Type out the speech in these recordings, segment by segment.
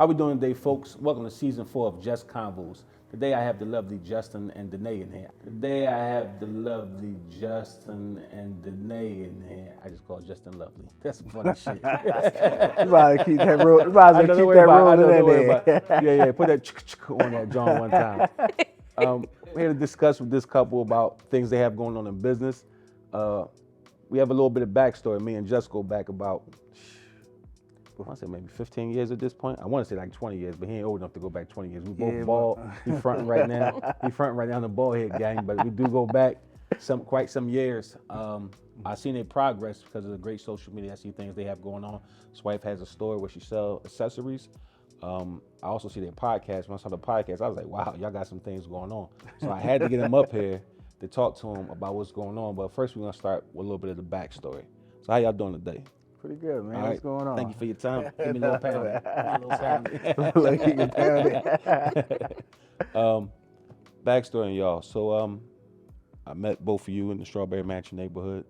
How we doing today, folks? Welcome to season 4 of Just Convos. Today I have the lovely Justin and Danae in here. I just called Justin lovely. That's some funny shit. You about to keep that rule. You about to keep that rule in there. Yeah. Put that on that John one time. We're here to discuss with this couple about things they have going on in business. We have a little bit of backstory. Me and Just go back about, I want to say maybe 15 years at this point. I want to say like 20 years, but he ain't old enough to go back 20 years. We both bald. He fronting right now. He fronting right now on the bald head gang, but we do go back quite some years. I seen their progress because of the great social media. I see things they have going on. His wife has a store where she sells accessories. I also see their podcast. When I saw the podcast, I was like, wow, y'all got some things going on. So I had to get him up here to talk to him about what's going on. But first, we're going to start with a little bit of the backstory. So how y'all doing today? Pretty good, man. All What's going on? Thank you for your time. Give me a little pound. Backstory, y'all. So I met both of you in the Strawberry Mansion neighborhood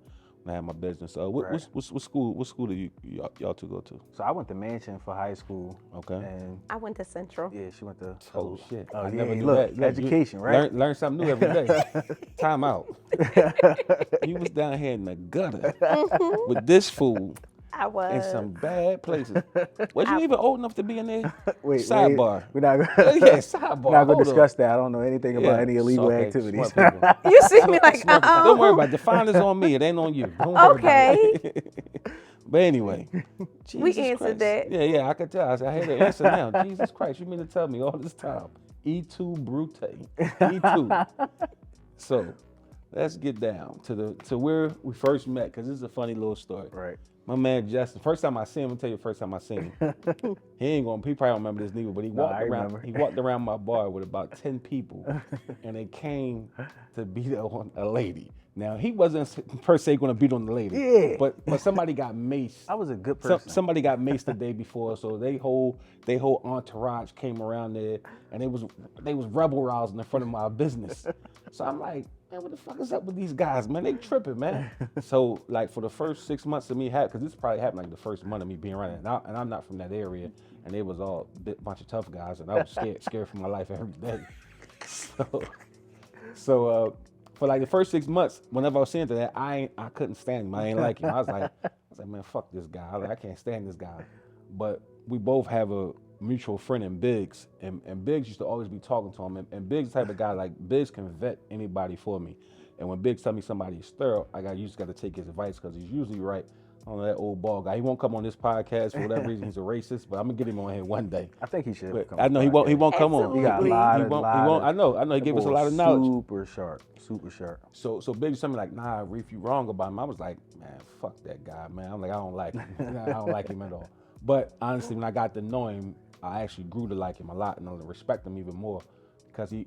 when I had my business. What school do y'all two go to? So I went to Mansion for high school. Okay. And I went to Central. yeah, she went to. Oh shit! Oh, I yeah, never knew look, that. education, right? Learn something new every day. Time out. You was down here in the gutter with this fool I was. in some bad places. Was you even old enough to be in there? Wait, Sidebar. We're not Yeah, sidebar. We're not going Hold to discuss that. I don't know anything about any illegal okay, activities. smart people. You see me like, Don't worry about it. The fine is on me. It ain't on you. Don't worry Okay. about it. But anyway, We Jesus answered Christ. that. Yeah, I could tell. I hear the answer now. Jesus Christ, you mean to tell me all this time? E2 Brute. E2. So let's get down to where we first met, because this is a funny little story. Right. My man Justin, first time I seen him, I'm gonna tell you the first time I seen him. He probably don't remember this neither, but he walked around my bar with about 10 people, and they came to beat on a lady. Now he wasn't per se gonna beat on the lady, Yeah. but somebody got maced. I was a good person. Somebody got maced the day before, so they whole entourage came around there, and they was rebel rousing in front of my business. So I'm like, man, what the fuck is up with these guys, man? They tripping, man. So like for the first 6 months of me, because this probably happened like the first month of me being around there, and I'm not from that area, and they was all a bunch of tough guys, and I was scared for my life every day. So for like the first 6 months, whenever I was seeing that, I couldn't stand him. I ain't like him. I was like, man, fuck this guy. I can't stand this guy. But we both have a mutual friend in Biggs, and Biggs used to always be talking to him. And Biggs is the type of guy, like, Biggs can vet anybody for me. And when Biggs tell me somebody is thorough, you just got to take his advice, because he's usually right. I don't know, that old bald guy. He won't come on this podcast for whatever reason. He's a racist, but I'm gonna get him on here one day. I think he should. But Come I know he won't. He won't come on. Absolutely. He got a lot of. I know. He gave us a lot of knowledge. Super sharp. So Biggs told me like, nah, Reef, you wrong about him. I was like, man, fuck that guy, man. I'm like, I don't like him. I don't like him at all. But honestly, when I got to know him, I actually grew to like him a lot and I respect him even more, because the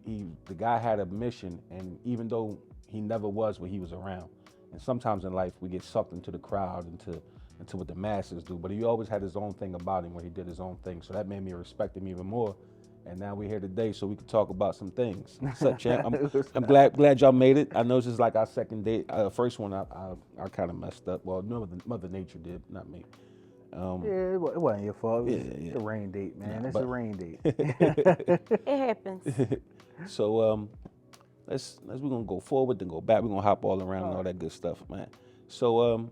guy had a mission, and even though he never was what he was around, and sometimes in life we get sucked into the crowd, into what the masses do, but he always had his own thing about him where he did his own thing. So that made me respect him even more. And now we're here today so we can talk about some things. What's up, champ? I'm glad y'all made it. I know this is like our second date. First one I kind of messed up. Well, no, Mother Nature did, not me. Yeah, it wasn't your fault. Yeah. It's a rain date, man. It's a rain date. It happens. So we're gonna go forward, then go back. We're gonna hop all around and all that good stuff, man. So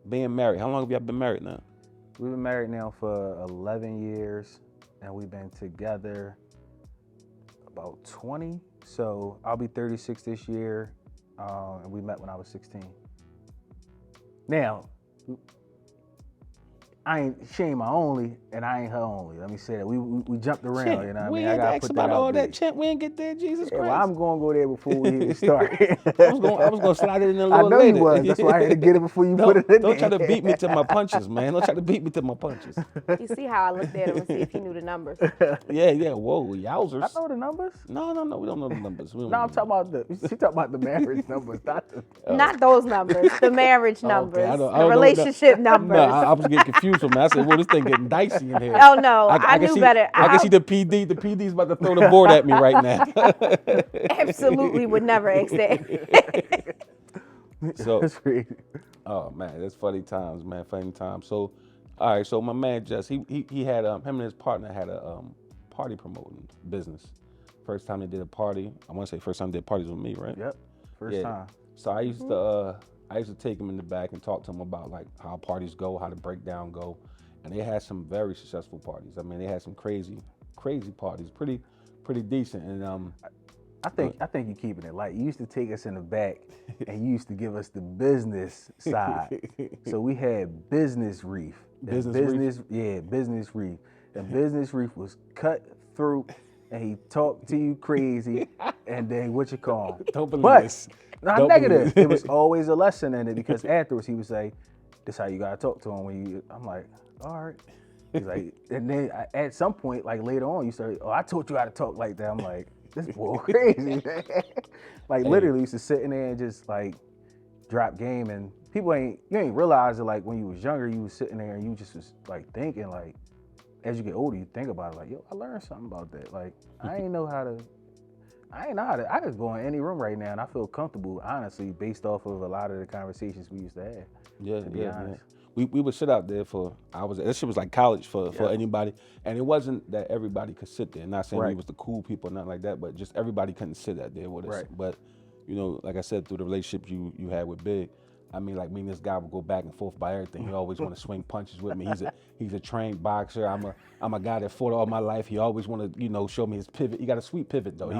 being married, how long have y'all been married now? We've been married now for 11 years, and we've been together about 20. So I'll be 36 this year, and we met when I was 16. Now, she ain't my only, and I ain't her only. Let me say that. We jumped around, Champ, you know what I we mean? ain't I gotta asked put that about all out that, there. champ. We ain't get there, Jesus Yeah, Christ. well, I'm gonna go there before we even start. I was gonna slide it in a I little know later. you was. That's why I had to get it before you put it in Don't there. try to beat me to my punches, man. Don't try to beat me to my punches. You see how I looked at him and see if he knew the numbers. Yeah. Whoa, yowzers. I know the numbers. No, we don't know the numbers. No, I'm talking about she talking about the marriage numbers, not the. Not those numbers, the marriage numbers, I don't the know relationship numbers. No, I was getting confused with me. I said, well, this thing getting dicey in here. Oh no, I can knew see, better. I can see the PD. The PD's about to throw the board at me right now. Absolutely would never ask that. So, That's crazy. oh man, that's funny times, man. Funny times. So, All right, so my man Jess, he had him and his partner had a party promoting business. First time they did a party, I want to say first time they did parties with me, right? Yep. First time. So I used to take him in the back and talk to him about like how parties go, how the breakdown go, and they had some very successful parties. I mean, they had some crazy parties, pretty decent. And I think you're keeping it light. You used to take us in the back and you used to give us the business side. So we had business reef. Business reef? Yeah, business reef. And business reef was cut through and he talked to you crazy and then what you call him. Don't believe But this. not Don't negative. believe It was always a lesson in it because afterwards he would say, "This how you gotta talk to him when you." I'm like, all right. He's like, and then at some point, like later on, you start, "Oh, I taught you how to talk like that." I'm like, this boy crazy. Like literally used to sit in there and just like drop game, and you ain't realize it. Like when you was younger, you was sitting there and you just was like thinking like, as you get older, you think about it like, yo, I learned something about that. Like I ain't know how to. I could go in any room right now and I feel comfortable, honestly, based off of a lot of the conversations we used to have. Yeah, to be honest. We would sit out there for hours. That shit was like college for anybody, and it wasn't that everybody could sit there. Not saying we was the cool people, nothing like that, but just everybody couldn't sit out there with us. Right. But you know, like I said, through the relationship you had with Big, I mean, like me and this guy would go back and forth by everything. He always want to swing punches with me. He's a trained boxer. I'm a guy that fought all my life. He always want to show me his pivot. He got a sweet pivot though.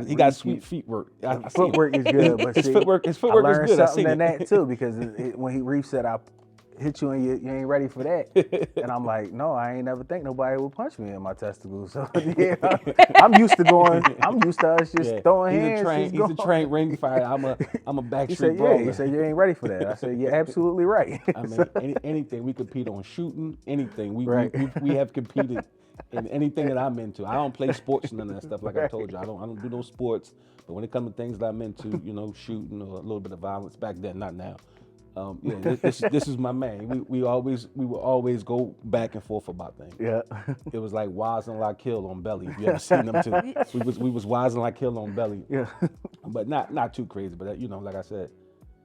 He got sweet feet work. Footwork is good, but his footwork is I learned good. something in that too because when Reef said I hit you and you ain't ready for that, and I'm like, no, I ain't never think nobody would punch me in my testicles. So yeah, I'm used to us just throwing hands. He's a trained ring fighter. I'm a backstreet He said, brawler. yeah. He said you ain't ready for that. I said you're absolutely right. I mean, anything we compete on, shooting, anything. We have competed in anything that I'm into. I don't play sports and none of that stuff. Like I told you, I don't do those sports. But when it comes to things that I'm into, shooting or a little bit of violence back then, not now. This is my man. We would always go back and forth about things. Yeah. It was like Wise and Like Kill on Belly. If you ever seen them too, we was Wise and Like Kill on Belly. Yeah. But not too crazy. But like I said,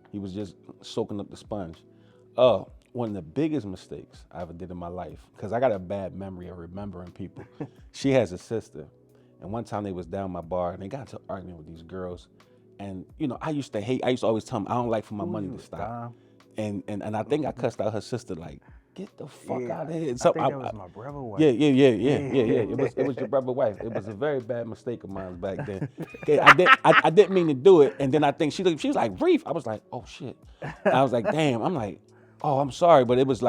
he was just soaking up the sponge. One of the biggest mistakes I ever did in my life, because I got a bad memory of remembering people. She has a sister, and one time they was down my bar and they got into arguing with these girls. And I used to always tell them I don't like for my money to stop. And I think I cussed out her sister like, get the fuck out of here. So I think that was my brother's wife. Yeah. It was your brother's wife. It was a very bad mistake of mine back then. Okay, I didn't mean to do it. And then I think she was like, Reef. I was like, oh shit. I was like, damn. I'm like, oh, I'm sorry, but it was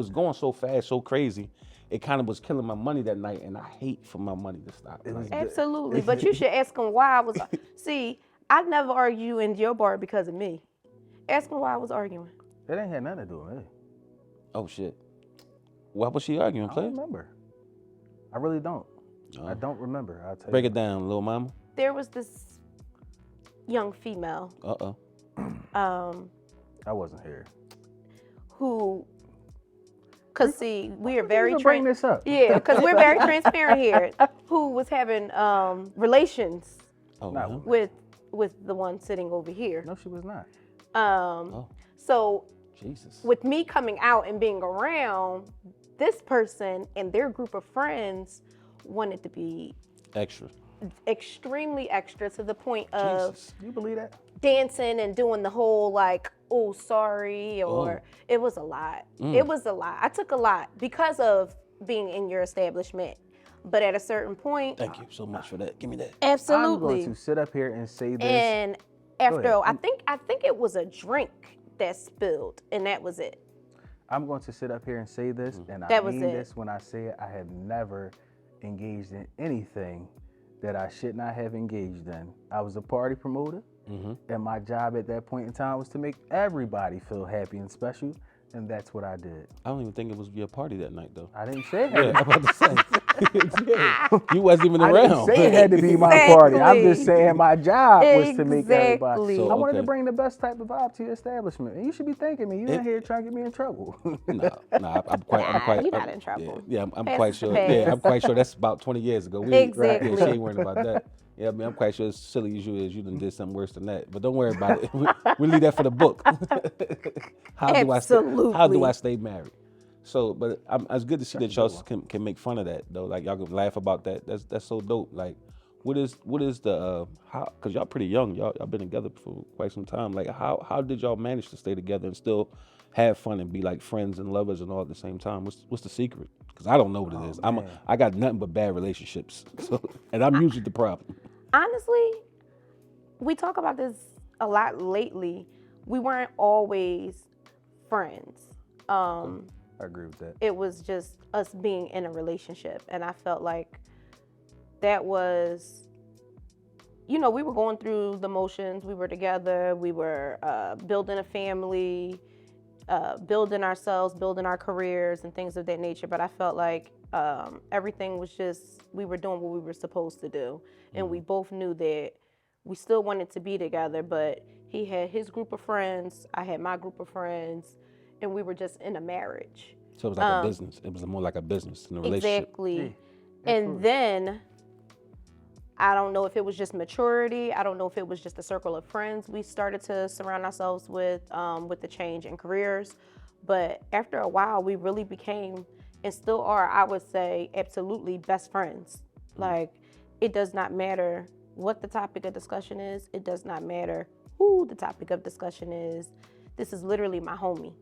going so fast, so crazy. It kind of was killing my money that night, and I hate for my money to stop. Absolutely, but you should ask him why I was. See, I never argue in your bar because of me. Ask him why I was arguing. It ain't had nothing to do with me. Oh shit. Why was she arguing, I Clay? don't remember. I really don't. I don't remember. I'll tell Break you. it down, little mama. There was this young female. I wasn't here. Who? Cause see, we are very bring this up. Yeah, because we're very transparent here. Who was having relations with the one sitting over here? No, she was not. So Jesus. With me coming out and being around, this person and their group of friends wanted to be extremely extra to the point of you believe that? Dancing and doing the whole like, oh, sorry, or it was a lot. It was a lot. I took a lot because of being in your establishment. But at a certain point, thank you so much for that. Give me that. Absolutely. I'm going to sit up here and say this. And after I think it was a drink that spilled, and that was it. I'm going to sit up here and say this, and I mean this when I say it. I have never engaged in anything that I should not have engaged in. I was a party promoter, and my job at that point in time was to make everybody feel happy and special, and that's what I did. I don't even think it was your party that night, though. I didn't say it. Yeah, I'm about to say. You wasn't even around. I didn't say it had to be my party. I'm just saying my job was to make everybody. So, I wanted to bring the best type of vibe to your establishment, and you should be thanking me. You're in here trying to get me in trouble. No, I'm quite. You're not in trouble. Yeah, I'm quite sure. Yeah, I'm quite sure that's about 20 years ago. Exactly. Yeah, she ain't worried about that. Yeah, I mean, I'm quite sure as silly as you done did something worse than that. But don't worry about it. We leave that for the book. How do I stay married? So, but it's good to see that That's a y'all good one. can make fun of that though. Like y'all can laugh about that. That's so dope. Like, what is the how? Cause y'all pretty young. Y'all been together for quite some time. Like, how did y'all manage to stay together and still have fun and be like friends and lovers and all at the same time? What's the secret? Cause I don't know what it is. man. I got nothing but bad relationships. So, and I'm usually the problem. Honestly, we talk about this a lot lately. We weren't always friends. I agree with that. It was just us being in a relationship, and I felt like that was, we were going through the motions. We were together. We were building a family, building ourselves, building our careers, and things of that nature. But I felt like everything was just, we were doing what we were supposed to do, and we both knew that we still wanted to be together. But he had his group of friends, I had my group of friends, and we were just in a marriage. So it was like a business. It was more like a business than a relationship. Exactly. And then I don't know if it was just maturity. I don't know if it was just a circle of friends we started to surround ourselves with the change in careers. But after a while, we really became, and still are, I would say, absolutely best friends. Like, it does not matter what the topic of discussion is. It does not matter who the topic of discussion is. This is literally my homie.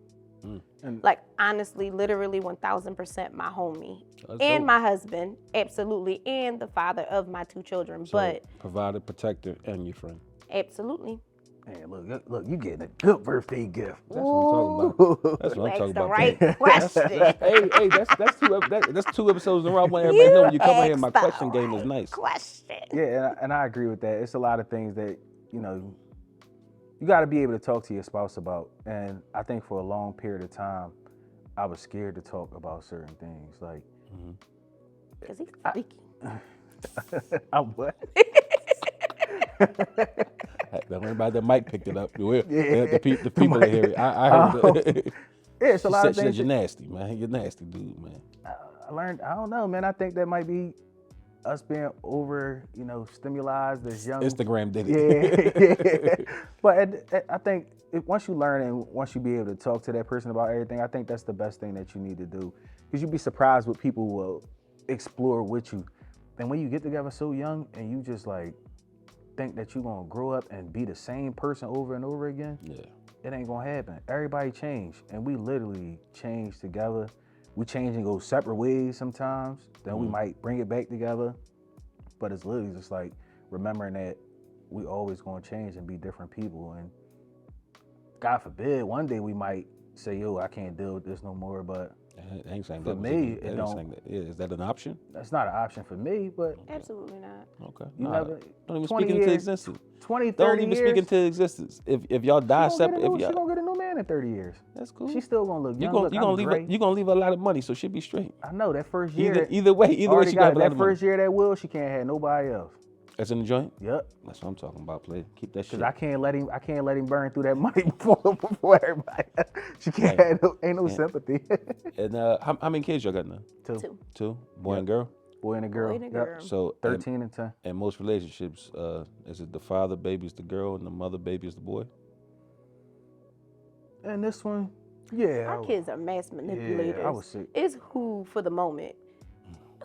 Like, honestly, literally 1000% my homie. And my husband, absolutely, and the father of my 2 children. So, but provider, protector, and your friend. absolutely. Man, look, you getting a good birthday gift. That's what I'm talking about. That's what I'm Ask talking the about. right question. Hey, that's 2 episodes in a row. I want everybody to know when you come in here, my asked the question game is right nice. Question. Yeah, and I agree with that. It's a lot of things that, you got to be able to talk to your spouse about. And I think for a long period of time, I was scared to talk about certain things. Like, Because he's speaking. I'm what? Don't worry about that. Mike picked it up. Yeah. The people that hear it. I heard it. Yeah, it's a lot of She said things. you're nasty, man. You're nasty, dude, man. I learned, I don't know, man. I think that might be us being over, stimulized as young. Instagram did it. Yeah. But I think once you learn and once you be able to talk to that person about everything, I think that's the best thing that you need to do. Because you'd be surprised what people will explore with you. And when you get together so young and you just like think that you're gonna grow up and be the same person over and over again, Yeah. it ain't gonna happen. Everybody change, and we literally change together. We change and go separate ways sometimes. Then we might bring it back together. But it's literally just like remembering that we always gonna change and be different people. And God forbid, one day we might say, yo, I can't deal with this no more. But I ain't saying For that was me, that it ain't don't- saying that. Yeah, is that an option? that's not an option for me. But Absolutely not. Okay. you Nah, never, don't even 20 speak into years, existence. 20, Don't 30 even years, speak into existence. If y'all die she separate, gonna if get y'all, a new man in 30 years. that's cool. She's still gonna look You young. gonna Look, you I'm gonna leave great. you gonna leave a lot of money, so she'll be straight. I know that first year. Either way, already she got got a lot that of money. first year that will. She can't have nobody else. That's in the joint. Yep. That's what I'm talking about. Play. Keep that shit. Cause I can't let him burn through that money before everybody. She can't have ain't no sympathy. And how many kids y'all got now? 2. 2, boy and girl. Boy and a girl. Boy and a Yep. girl. So 13 and 10. in most relationships, is it the father baby is the girl and the mother baby is the boy? And this one, yeah. Our kids are mass manipulators. I was sick. It's who for the moment.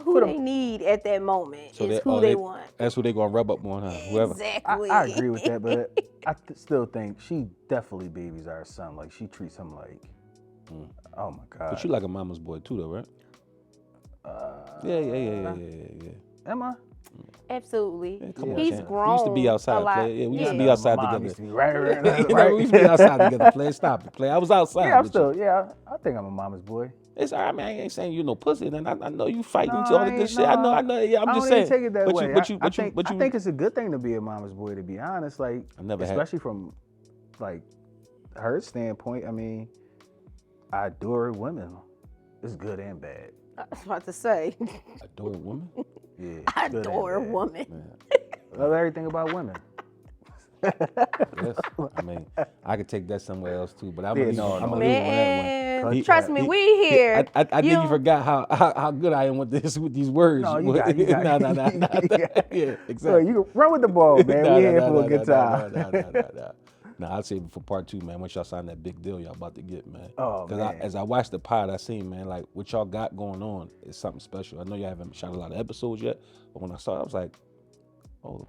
Who they need at that moment So is who they want. That's who they gonna rub up on, huh? Whoever. Exactly. I agree with that, but I still think she definitely babies our son. Like she treats him like, oh my God. But you like a mama's boy too, though, right? Yeah. Am I? Absolutely. Yeah, come on, He's Chan. grown We used to be outside, a lot. play. Yeah, we used to Yeah. be outside My mom together. used to be right. You know, we used to be outside together, play. Stop it, play. I was outside. Yeah, I'm with still. you. Yeah, I think I'm a mama's boy. It's all right, man. I ain't saying you no pussy. And I know you fighting No, to all I the good ain't- shit. I know. Yeah, I'm I just don't even saying. take it that way. I I think it's a good thing to be a mama's boy. To be honest, like I never had- especially from like her standpoint. I mean, I adore women. It's good and bad. I was about to say, adore a woman. Yeah, I good and adore a bad. woman. Love everything about women. Yes. I mean, I could take that somewhere else too, but I'm Yeah, gonna leave no, I'm no. gonna leave it on that one. Man, He- trust me, he- we here. I think you forgot how good I am with these words. No, you got. Nah. you got- Yeah, So exactly. you can run with the ball, man. Nah, we nah, here nah, for nah, a good nah, time. nah. Nah, I'll save it for part 2, man. Once y'all sign that big deal y'all about to get, man. Oh, man. As I watched the pod, I seen, man, like what y'all got going on is something special. I know y'all haven't shot a lot of episodes yet, but when I saw it, I was like, oh,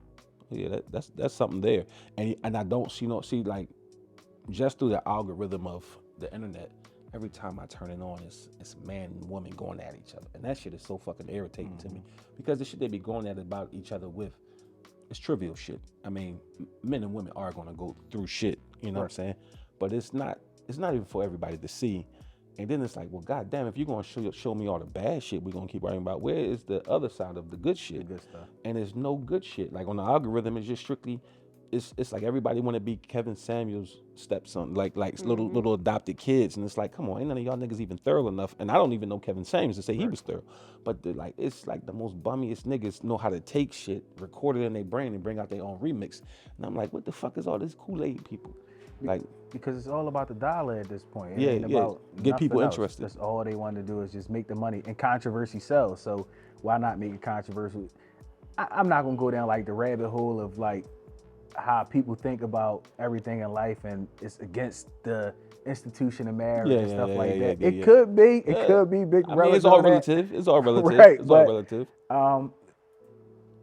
yeah, that's something there. And I don't see like just through the algorithm of the internet, every time I turn it on, it's man and woman going at each other, and that shit is so fucking irritating to me because the shit they be going at about each other with, it's trivial shit. I mean, men and women are gonna go through shit, you know what I'm saying? But it's not even for everybody to see. And then it's like, well, goddamn, if you're gonna show me all the bad shit we're gonna keep writing about, where is the other side of the good shit? The good stuff. And there's no good shit. Like on the algorithm, it's just strictly, it's like everybody want to be Kevin Samuel's stepson, like little adopted kids, and it's like, come on, ain't none of y'all niggas even thorough enough. And I don't even know Kevin Samuels to say he was thorough, but it's like the most bummiest niggas know how to take shit, record it in their brain, and bring out their own remix. And I'm like, what the fuck is all this Kool-Aid people? Like, because it's all about the dollar at this point. It Yeah, ain't yeah. about Get people nothing else. interested. That's all they want to do is just make the money, and controversy sells. So why not make it controversial? I'm not gonna go down like the rabbit hole of like how people think about everything in life, and it's against the institution of marriage and stuff like that. It could be big. I mean, it's all relative. It's all relative. Right, it's but, all relative.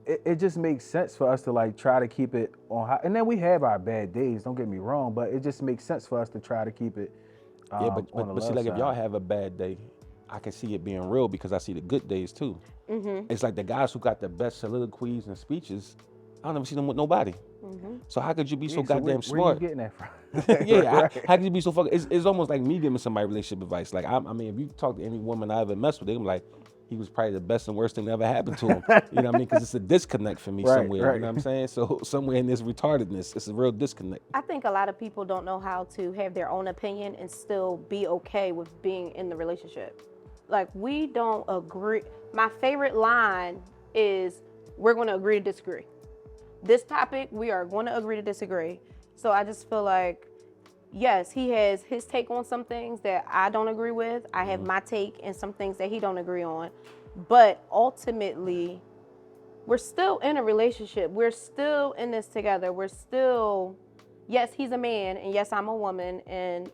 It just makes sense for us to like try to keep it on high. And then we have our bad days, don't get me wrong, but it just makes sense for us to try to keep it Yeah, on the but see, love like if side. y'all have a bad day, I can see it being real because I see the good days too. It's like the guys who got the best soliloquies and speeches, I don't ever see them with nobody. So how could you be so goddamn smart? Where you getting that from? Yeah, Right. how could you be so fucking? It's almost like me giving somebody relationship advice. Like I mean, if you talk to any woman I ever messed with, I'm like, he was probably the best and worst thing that ever happened to him. You know what I mean? Because it's a disconnect for me somewhere. Right. You know what I'm saying? So somewhere in this retardedness, it's a real disconnect. I think a lot of people don't know how to have their own opinion and still be okay with being in the relationship. Like, we don't agree. My favorite line is, we're going to agree to disagree. This topic, we are going to agree to disagree. So I just feel like, yes, he has his take on some things that I don't agree with. I have my take and some things that he don't agree on. But ultimately, we're still in a relationship. We're still in this together. We're still, yes, he's a man, and yes, I'm a woman, and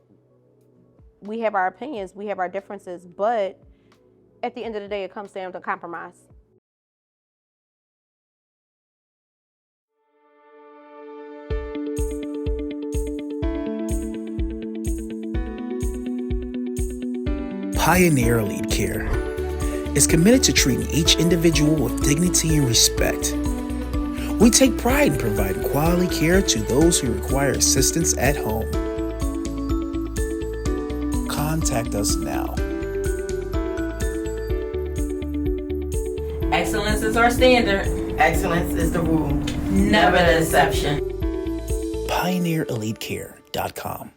we have our opinions, we have our differences, but at the end of the day, it comes down to compromise. Pioneer Elite Care is committed to treating each individual with dignity and respect. We take pride in providing quality care to those who require assistance at home. Contact us now. Excellence is our standard. Excellence is the rule, Never the exception. PioneerEliteCare.com